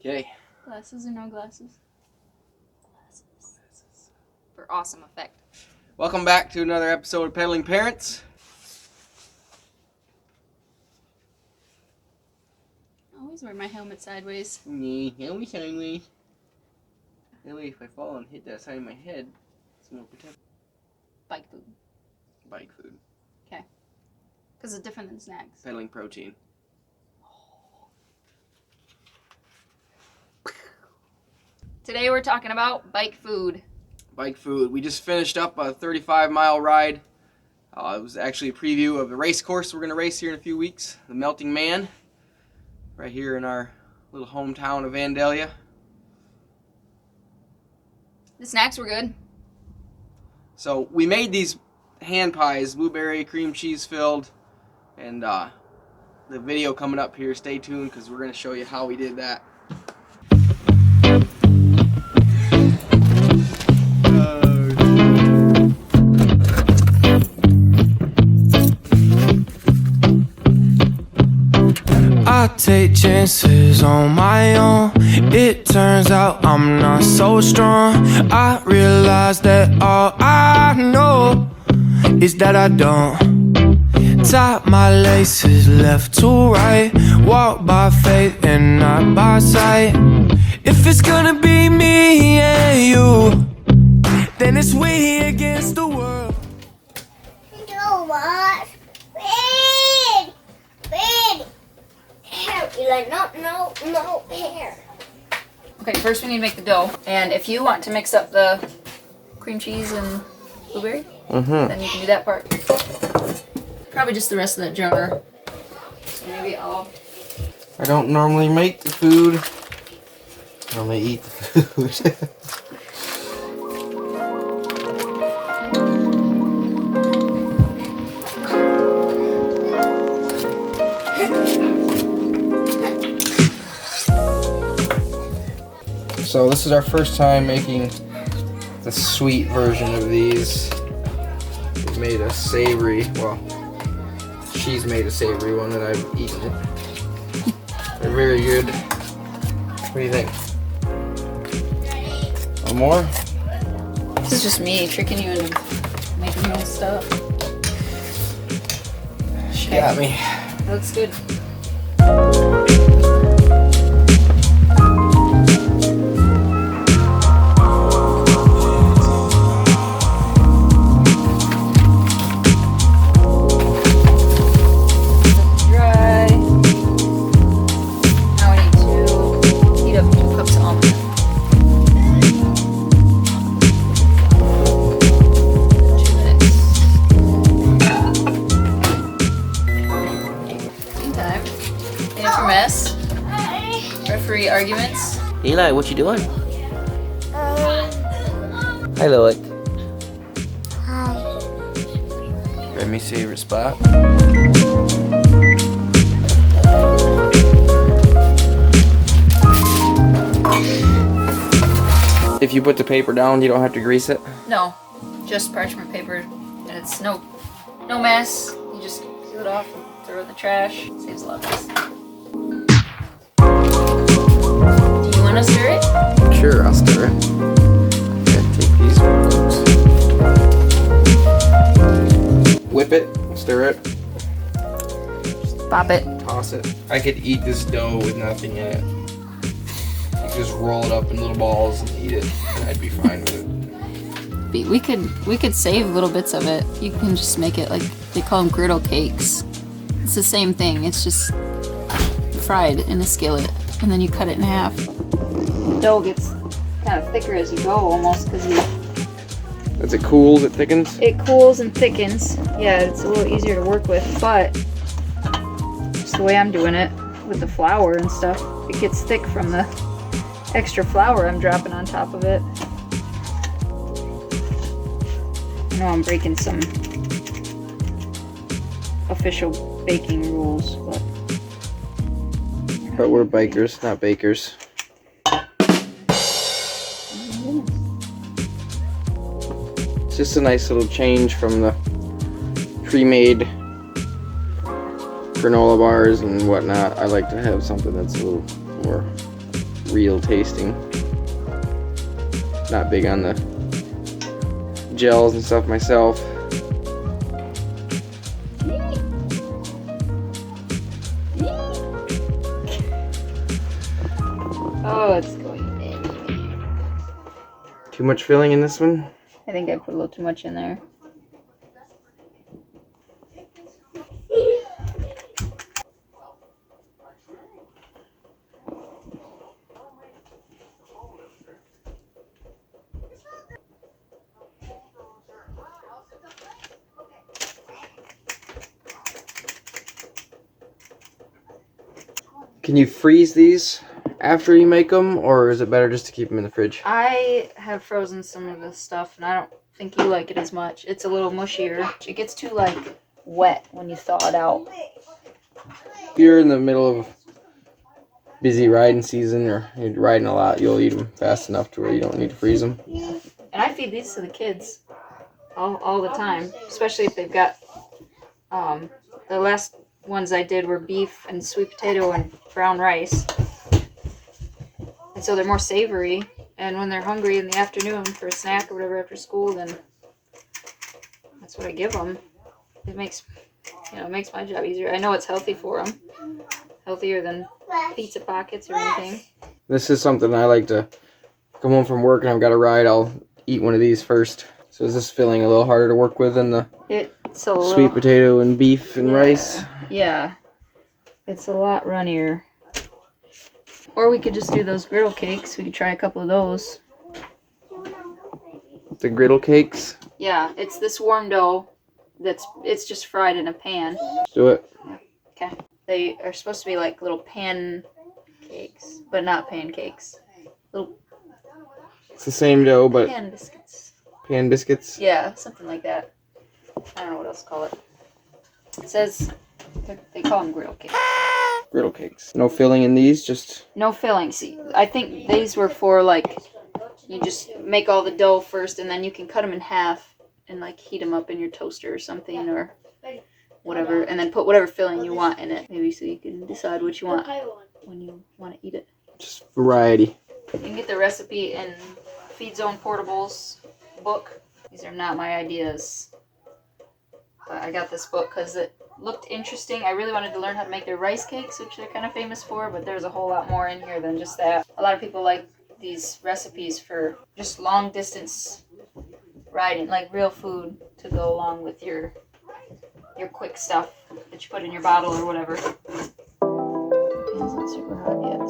Okay. Glasses or no glasses? Glasses. For awesome effect. Welcome back to another episode of Peddling Parents. I always wear my helmet sideways. Helmet sideways. That way if I fall and hit that side of my head, it's more protected. Bike food. Bike food. Okay. Because it's different than snacks. Peddling protein. Today we're talking about bike food. Bike food. We just finished up a 35-mile ride. It was actually a preview of the race course we're going to race here in a few weeks. The Melting Man. Right here in our little hometown of Vandalia. The snacks were good. So we made these hand pies, blueberry, cream cheese filled. And the video coming up here, stay tuned because we're going to show you how we did that. I take chances on my own. It turns out I'm not so strong. I realize that all I know is that I don't tie my laces left to right. Walk by faith and not by sight. If it's gonna be me and you, then it's we against the world. You know what? Big hair. You're like, no hair. Okay, first we need to make the dough. And if you want to mix up the cream cheese and blueberry, then you can do that part. Probably just the rest of that jar. So maybe I'll... I don't normally make the food. I normally eat the food. So this is our first time making the sweet version of these. We made a savory, well, she's made a savory one and I've eaten it. They're very good. What do you think? One more? This is just me tricking you into making your own stuff. She got me. That looks good. Referee arguments. Eli, what you doing? Hi, Loic. Hi. Let me see your spot. If you put the paper down, you don't have to grease it? No, just parchment paper. And it's no mess. You just peel it off and throw it in the trash. Saves a lot of mess. Want to stir it? Sure, I'll stir it. Okay, take these ones. Whip it, stir it. Just pop it. Toss it. I could eat this dough with nothing in it. You just roll it up in little balls and eat it, and I'd be fine with it. We could save little bits of it. You can just make it like they call them Griddle Cakes. It's the same thing. It's just fried in a skillet, and then you cut it in half. The dough gets kind of thicker as you go, almost, because As it cools, it thickens? It cools and thickens. Yeah, it's a little easier to work with, but just the way I'm doing it with the flour and stuff, it gets thick from the extra flour I'm dropping on top of it. I know I'm breaking some official baking rules, But we're bikers, not bakers. It's just a nice little change from the pre-made granola bars and whatnot. I like to have something that's a little more real tasting. Not big on the gels and stuff myself. Oh, it's going in. Too much filling in this one? I think I put a little too much in there. Can you freeze these after you make them, or is it better just to keep them in the fridge? I have frozen some of this stuff, and I don't think you like it as much. It's a little mushier. It gets too, like, wet when you thaw it out. If you're in the middle of busy riding season, or you're riding a lot, you'll eat them fast enough to where you don't need to freeze them. And I feed these to the kids all the time, especially if they've got, the last ones I did were beef and sweet potato and brown rice. And so they're more savory, and when they're hungry in the afternoon for a snack or whatever after school, then that's what I give them. It makes, it makes my job easier. I know it's healthy for them. Healthier than pizza pockets or anything. This is something I like to come home from work and I've got a ride. I'll eat one of these first. So is this filling a little harder to work with than the sweet potato and beef and rice? Yeah. It's a lot runnier. Or we could just do those griddle cakes. We could try a couple of those. The griddle cakes? Yeah, it's this warm dough it's just fried in a pan. Let's do it. Okay. They are supposed to be like little pan cakes, but not pancakes. Little It's the same dough, but pan biscuits. Pan biscuits? Yeah, something like that. I don't know what else to call it. It says they call them griddle cakes. Griddle cakes. No filling in these, just... No filling. See, I think these were for, like, you just make all the dough first, and then you can cut them in half and, like, heat them up in your toaster or something, or whatever, and then put whatever filling you want in it. Maybe so you can decide what you want when you want to eat it. Just variety. You can get the recipe in Feed Zone Portable's book. These are not my ideas. But I got this book because it looked interesting. I really wanted to learn how to make their rice cakes, which they're kind of famous for, but there's a whole lot more in here than just that. A lot of people like these recipes for just long distance riding, like real food to go along with your quick stuff that you put in your bottle or whatever. It's not super hot yet.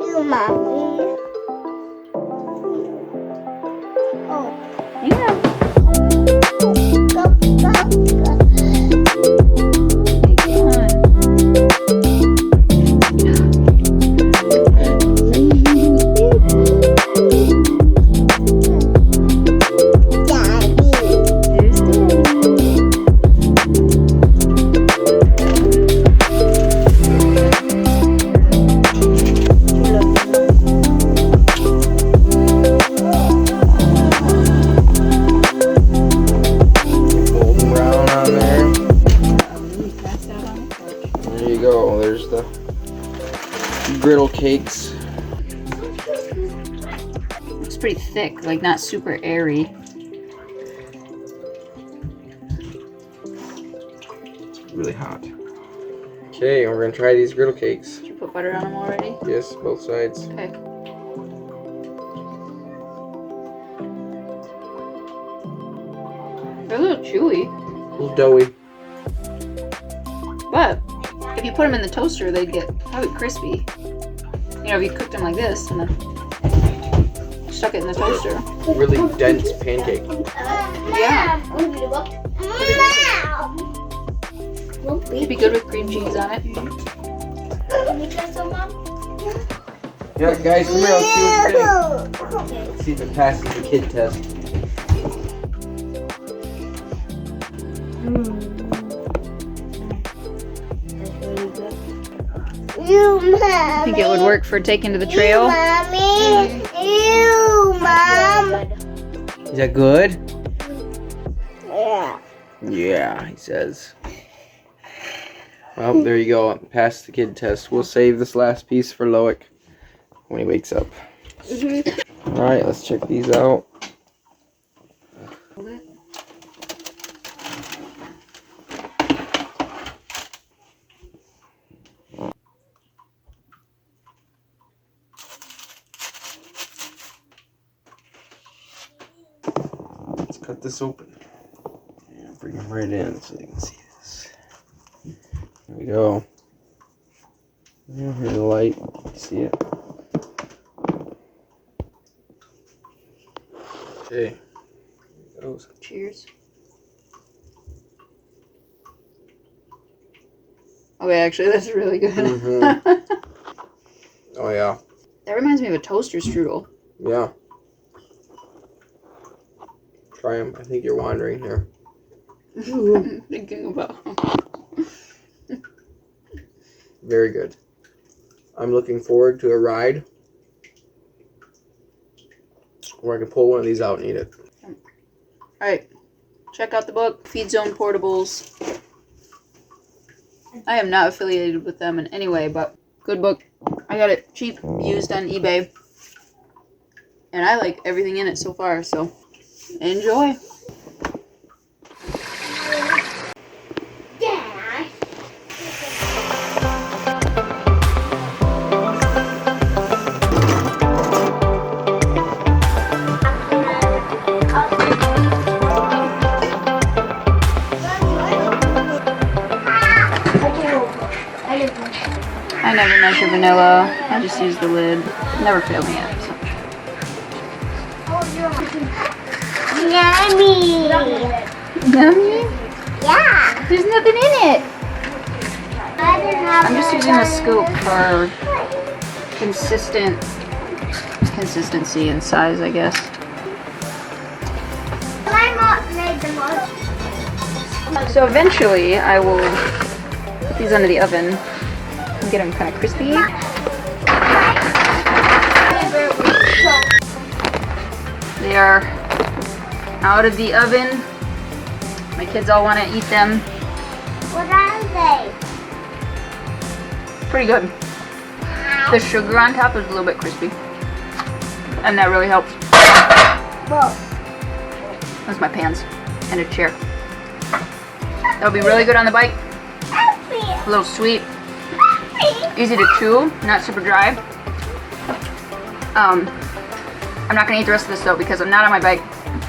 You, Mommy. Oh. Yeah. Go, go, go. Griddle cakes. It's pretty thick, like not super airy. It's really hot. Okay, we're gonna try these griddle cakes. Did you put butter on them already? Yes, both sides. Okay. They're a little chewy. A little doughy. But if you put them in the toaster, they'd get probably crispy. You know, if you cooked them like this and then stuck it in the toaster. Really dense pancake. Yeah. It'd be good with cream cheese on it. Yeah, guys, come here. Let's see what you think. Let's see if it passes the kid test. I think it would work for taking to the trail. Mommy. Ew, Mom. Is that good? Yeah. Yeah, he says. Well, there you go. Passed the kid test. We'll save this last piece for Loic when he wakes up. Alright, let's check these out. Let's cut this open. And bring them right in so you can see this. There we go. Yeah, here's the light. See it? Okay. There it goes. Cheers. Okay, actually, that's really good. Mm-hmm. Oh, yeah. That reminds me of a toaster strudel. Yeah. Try them. I think you're wandering here. I'm thinking about. Very good. I'm looking forward to a ride where I can pull one of these out and eat it. Alright, check out the book, Feed Zone Portables. I am not affiliated with them in any way, but good book. I got it cheap, used on eBay. And I like everything in it so far, so enjoy. I never measure vanilla. I just use the lid. Never failed me yet. So. Yummy. Yummy? Yeah. There's nothing in it. I'm just using a a scoop for consistency and size, I guess. My mom made the most. So eventually I will put these under the oven and get them kind of crispy. They are out of the oven. My kids all want to eat them. What are they? Pretty good. The sugar on top is a little bit crispy. And that really helps. Whoa. That's my pans and a chair. That'll be really good on the bike. A little sweet. Easy to chew, not super dry. I'm not gonna eat the rest of this though because I'm not on my bike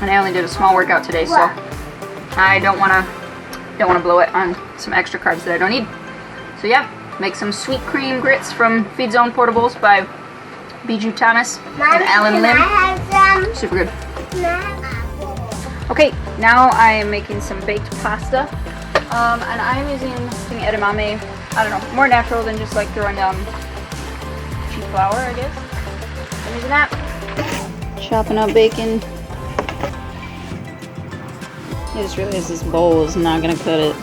and I only did a small workout today, so I don't wanna blow it on some extra carbs that I don't need. So yeah, make some sweet cream grits from Feed Zone Portables by Biju Thomas and Alan Lim. Super good. Okay, now I am making some baked pasta. And I'm using some edamame, I don't know, more natural than just like throwing down cheap flour, I guess. I'm using that. Chopping up bacon. I just realized this bowl is not gonna cut it.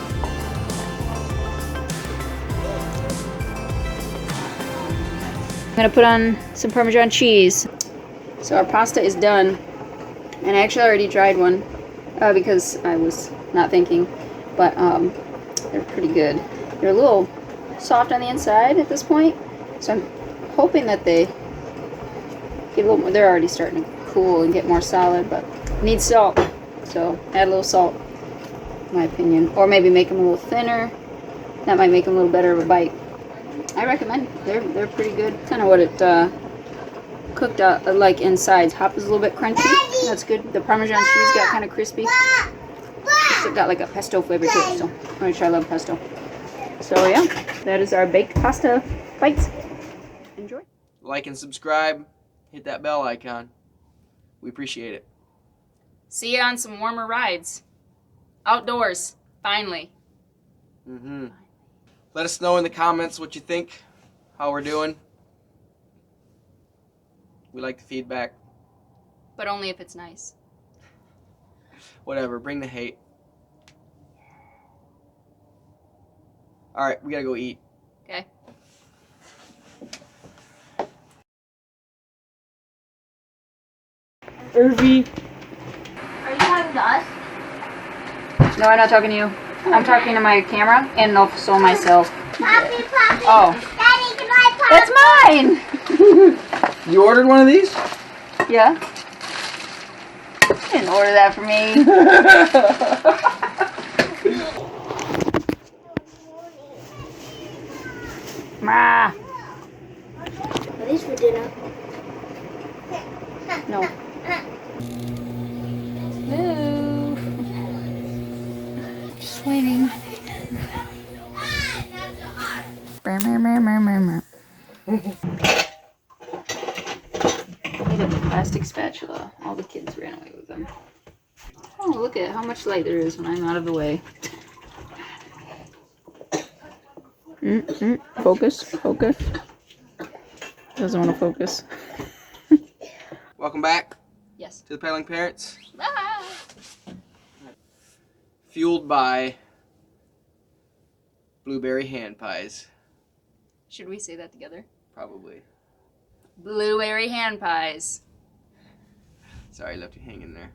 I'm gonna put on some Parmesan cheese. So our pasta is done. And I actually already dried one because I was not thinking. But they're pretty good. They're a little soft on the inside at this point, so I'm hoping that they get a little more. They're already starting to cool and get more solid, but need salt, so add a little salt, in my opinion, or maybe make them a little thinner. That might make them a little better of a bite. I recommend. They're pretty good. Kind of what it cooked out like inside. Top is a little bit crunchy. That's good. The Parmesan cheese got kind of crispy. It's got like a pesto flavor to it, so which I love pesto. So yeah, that is our baked pasta bites. Enjoy. Like and subscribe. Hit that bell icon. We appreciate it. See you on some warmer rides. Outdoors, finally. Let us know in the comments what you think, how we're doing. We like the feedback. But only if it's nice. Whatever, bring the hate. Alright, we gotta go eat. Okay. Are you talking to us? No, I'm not talking to you. I'm talking to my camera and also myself. Poppy, Poppy. Oh. Daddy, can I pop? That's mine! You ordered one of these? Yeah. You didn't order that for me. Ma. Are these for dinner? No. Move. Just waiting. I need a plastic spatula. All the kids ran away with them. Oh, look at how much light there is when I'm out of the way. Focus, focus. Doesn't want to focus. Welcome back Yes. to the Pedaling Parents. Ah. Fueled by blueberry hand pies. Should we say that together? Probably. Blueberry hand pies. Sorry, left you hanging there.